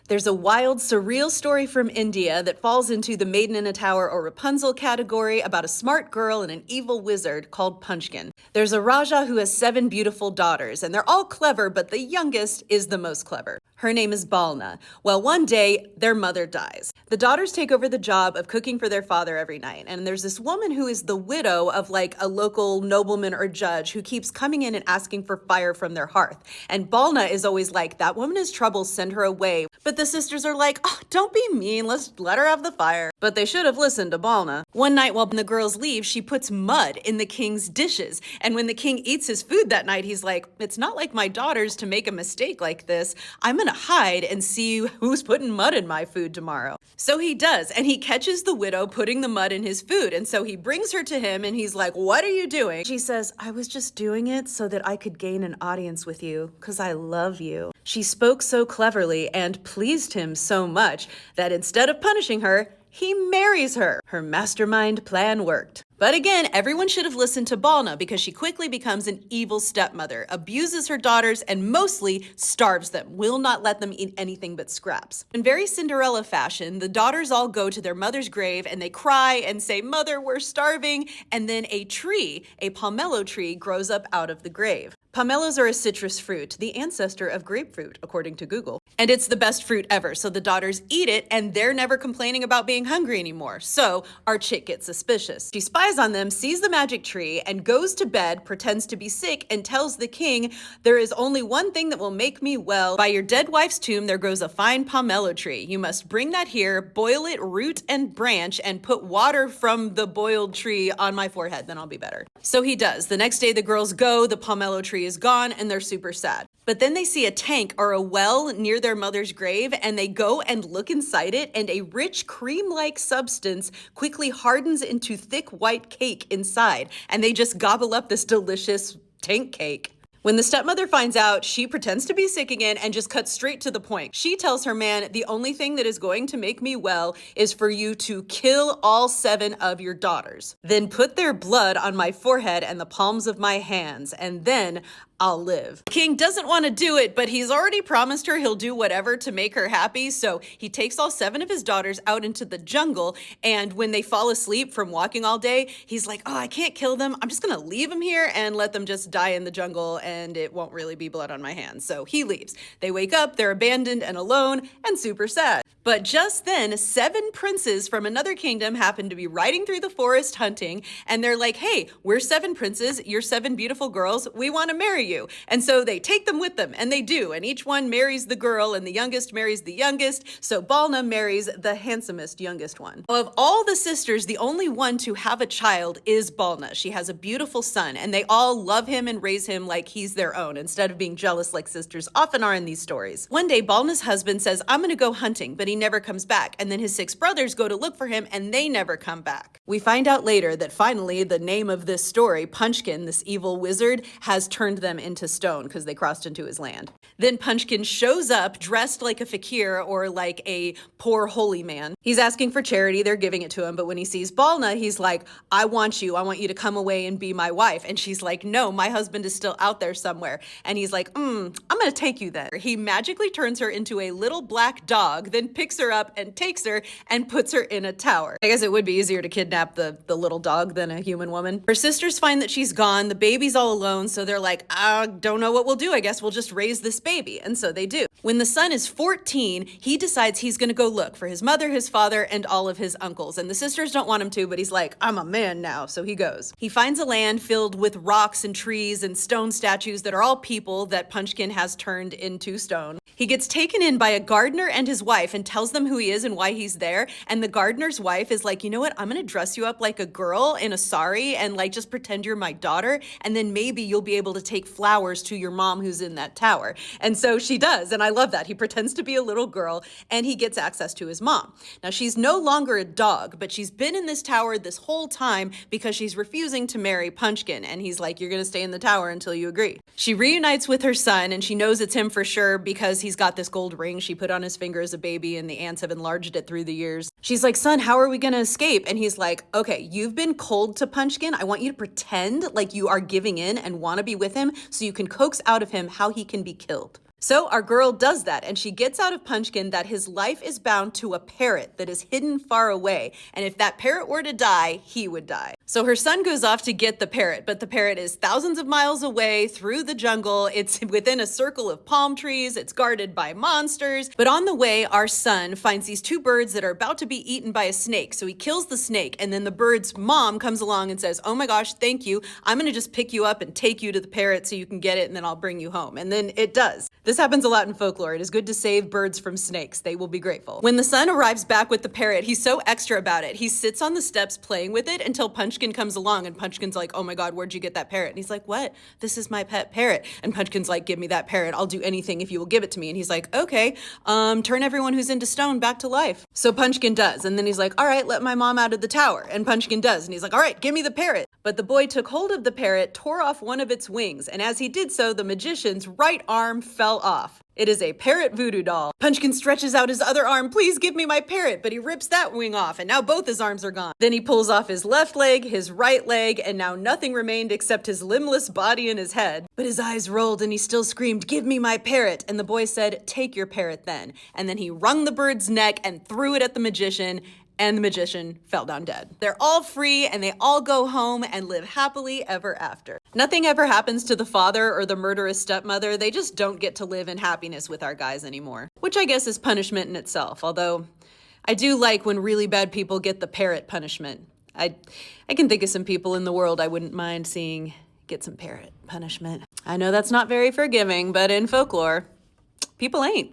There's a wild, surreal story from India that falls into the Maiden in a Tower or Rapunzel category about a smart girl and an evil wizard called Punchkin. There's a Raja who has 7 beautiful daughters, and they're all clever, but the youngest is the most clever. Her name is Balna. Well, one day, their mother dies. The daughters take over the job of cooking for their father every night, and there's this woman who is the widow of like a local nobleman or judge who keeps coming in and asking for fire from their hearth. And Balna is always like, that woman is trouble, send her away. But the sisters are like, oh, don't be mean, let's let her have the fire. But they should have listened to Balna. One night while the girls leave, she puts mud in the king's dishes. And when the king eats his food that night, he's like, it's not like my daughters to make a mistake like this. I'm gonna hide and see who's putting mud in my food tomorrow. So he does, and he catches the widow putting the mud in his food. And so he brings her to him and he's like, what are you doing? She says, I was just doing it so that I could gain an audience with you because I love you. She spoke so cleverly and pleased him so much that instead of punishing her, he marries her. Her mastermind plan worked. But again, everyone should have listened to Balna because she quickly becomes an evil stepmother, abuses her daughters, and mostly starves them, will not let them eat anything but scraps. In very Cinderella fashion, the daughters all go to their mother's grave and they cry and say, Mother, we're starving. And then a tree, a pomelo tree, grows up out of the grave. Pomelos are a citrus fruit, the ancestor of grapefruit, according to Google. And it's the best fruit ever, so the daughters eat it and they're never complaining about being hungry anymore. So our chick gets suspicious. She spies on them, sees the magic tree, and goes to bed, pretends to be sick, and tells the king, there is only one thing that will make me well. By your dead wife's tomb there grows a fine pomelo tree. You must bring that here, boil it root and branch, and put water from the boiled tree on my forehead, then I'll be better. So he does. The next day the girls go, the pomelo tree is gone, and they're super sad. But then they see a tank or a well near their mother's grave, and they go and look inside it, and a rich cream-like substance quickly hardens into thick white cake inside, and they just gobble up this delicious tank cake. When the stepmother finds out, she pretends to be sick again and just cuts straight to the point. She tells her man, the only thing that is going to make me well is for you to kill all 7 of your daughters. Then put their blood on my forehead and the palms of my hands, and then I'll live. The king doesn't want to do it, but he's already promised her he'll do whatever to make her happy, so he takes all 7 of his daughters out into the jungle, and when they fall asleep from walking all day, he's like, oh, I can't kill them. I'm just gonna leave them here and let them just die in the jungle, and it won't really be blood on my hands. So he leaves. They wake up, they're abandoned and alone and super sad. But just then, 7 princes from another kingdom happen to be riding through the forest hunting, and they're like, hey, we're 7 princes, you're 7 beautiful girls, we want to marry you. And so they take them with them, and they do, and each one marries the girl, and the youngest marries the youngest, so Balna marries the handsomest youngest one. Of all the sisters, the only one to have a child is Balna. She has a beautiful son, and they all love him and raise him like he's their own, instead of being jealous like sisters often are in these stories. One day, Balna's husband says, I'm gonna go hunting, but he never comes back, and then his 6 brothers go to look for him, and they never come back. We find out later that finally the name of this story, Punchkin, this evil wizard, has turned them into stone because they crossed into his land. Then Punchkin shows up dressed like a fakir or like a poor holy man. He's asking for charity, they're giving it to him, but when he sees Balna, he's like, I want you to come away and be my wife. And she's like, no, my husband is still out there somewhere. And he's like, I'm gonna take you then. He magically turns her into a little black dog, then picks her up and takes her and puts her in a tower. I guess it would be easier to kidnap the little dog than a human woman. Her sisters find that she's gone, the baby's all alone, so they're like, I don't know what we'll do. I guess we'll just raise this baby. And so they do. When the son is 14, he decides he's gonna go look for his mother, his father, and all of his uncles. And the sisters don't want him to, but he's like, I'm a man now, so he goes. He finds a land filled with rocks and trees and stone statues that are all people that Punchkin has turned into stone. He gets taken in by a gardener and his wife and tells them who he is and why he's there. And the gardener's wife is like, you know what? I'm gonna dress you up like a girl in a sari and like just pretend you're my daughter. And then maybe you'll be able to take flowers to your mom who's in that tower. And so she does. And I love that. He pretends to be a little girl and he gets access to his mom. Now she's no longer a dog, but she's been in this tower this whole time because she's refusing to marry Punchkin. And he's like, you're gonna stay in the tower until you agree. She reunites with her son and she knows it's him for sure because he's got this gold ring she put on his finger as a baby and the ants have enlarged it through the years. She's like, son, how are we gonna escape? And he's like, okay, you've been cold to Punchkin. I want you to pretend like you are giving in and want to be with him so you can coax out of him how he can be killed. So our girl does that, and she gets out of Punchkin that his life is bound to a parrot that is hidden far away, and if that parrot were to die, he would die. So her son goes off to get the parrot, but the parrot is thousands of miles away through the jungle. It's within a circle of palm trees. It's guarded by monsters. But on the way, our son finds these two birds that are about to be eaten by a snake. So he kills the snake, and then the bird's mom comes along and says, "Oh my gosh, thank you. I'm gonna just pick you up and take you to the parrot so you can get it, and then I'll bring you home." And then it does. This happens a lot in folklore. It is good to save birds from snakes. They will be grateful. When the son arrives back with the parrot, he's so extra about it. He sits on the steps playing with it until Punchkin comes along, and Punchkin's like, "Oh my God, where'd you get that parrot?" And he's like, "What? This is my pet parrot." And Punchkin's like, "Give me that parrot. I'll do anything if you will give it to me." And he's like, "Okay, turn everyone who's into stone back to life." So Punchkin does. And then he's like, "All right, let my mom out of the tower." And Punchkin does. And he's like, "All right, give me the parrot." But the boy took hold of the parrot, tore off one of its wings. And as he did so, the magician's right arm fell off. It is a parrot voodoo doll. Punchkin stretches out his other arm. "Please give me my parrot." But he rips that wing off, and now both his arms are gone. Then he pulls off his left leg, his right leg, and now nothing remained except his limbless body and his head. But his eyes rolled, and he still screamed, "Give me my parrot." And the boy said, "Take your parrot then." And then he wrung the bird's neck and threw it at the magician, and the magician fell down dead. They're all free, and they all go home and live happily ever after. Nothing ever happens to the father or the murderous stepmother. They just don't get to live in happiness with our guys anymore, which I guess is punishment in itself, although I do like when really bad people get the parrot punishment. I can think of some people in the world I wouldn't mind seeing get some parrot punishment. I know that's not very forgiving, but in folklore, people ain't.